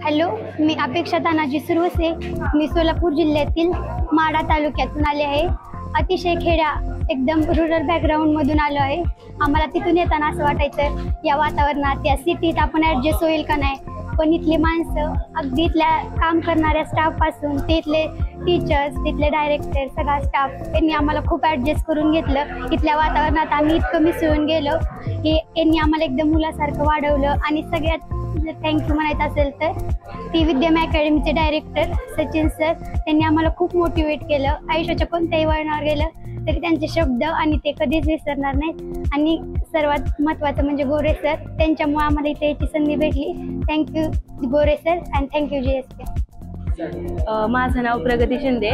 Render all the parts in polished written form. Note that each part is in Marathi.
हॅलो, मी अपेक्षा तानाजी सुरवसे. मी सोलापूर जिल्ह्यातील माढा तालुक्यातून आले आहे. अतिशय खेड्या एकदम रुरल बॅकग्राऊंडमधून आलो आहे. आम्हाला तिथून येताना असं वाटायचं या वातावरणात या सिटीत आपण ॲडजस्ट होईल का नाही, पण इथली माणसं अगदी इथल्या काम करणाऱ्या स्टाफपासून ते इथले टीचर्स, तिथले डायरेक्टर, सगळा स्टाफ यांनी आम्हाला खूप ॲडजस्ट करून घेतलं. इथल्या वातावरणात आम्ही इतकं मिसळून गेलो की यांनी आम्हाला एकदम मुलासारखं वाढवलं. आणि सगळ्यात थँक्यू म्हणायचं असेल तर ती विद्यम अकॅडमीचे डायरेक्टर सचिन सर, त्यांनी आम्हाला खूप मोटिवेट केलं. आयुष्याच्या कोणत्याही वळणावर गेलं तरी त्यांचे शब्द आणि ते कधीच विसरणार नाहीत. आणि सर्वात महत्त्वाचं म्हणजे गोरे सर, त्यांच्यामुळे आम्हाला इथे याची संधी भेटली. Thank you Gore sir and thank you GSP. माझं नाव प्रगती शिंदे.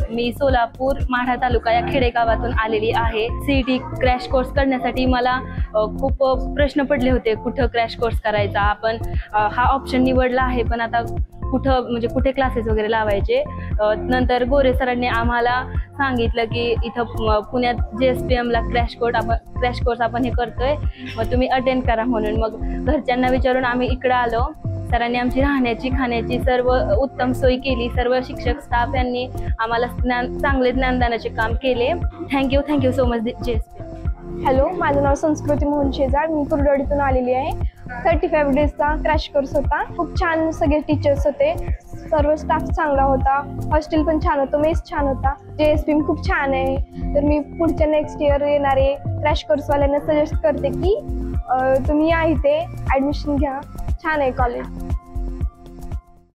मी सोलापूर माढा तालुका या खेडेगावातून आलेली आहे. CET क्रॅश कोर्स करण्यासाठी मला खूप प्रश्न पडले होते, कुठं क्रॅश कोर्स करायचा. आपण हा ऑप्शन निवडला आहे, पण आता कुठे क्लासेस वगैरे लावायचे. नंतर गोरे सरांनी आम्हाला सांगितलं की इथं पुण्यात JSPMला क्रॅश कोर्स आपण हे करतोय, मग तुम्ही अटेंड करा म्हणून. मग घरच्यांना विचारून आम्ही इकडं आलो. सरांनी आमची राहण्याची खाण्याची सर्व उत्तम सोय केली. सर्व शिक्षक स्टाफ यांनी आम्हाला चांगले ज्ञानदानाचे काम केले. Thank you so much JSP. Hello, माझं नाव संस्कृती मोहन शेजाड. मी कुर्डवाडीतून आलेली आहे. 35 डेजचा क्रॅश कोर्स होता. खूप छान सगळे टीचर्स होते, सर्व स्टाफ चांगला होता, हॉस्टेल पण छान होतं, मेस छान होता. JSP खूप छान आहे. तर मी पुढच्या नेक्स्ट इयर येणारे क्रॅश कोर्सवाल्यांना सजेस्ट करते की तुम्ही या इथे ॲडमिशन घ्या. छान आहे कॉलेज.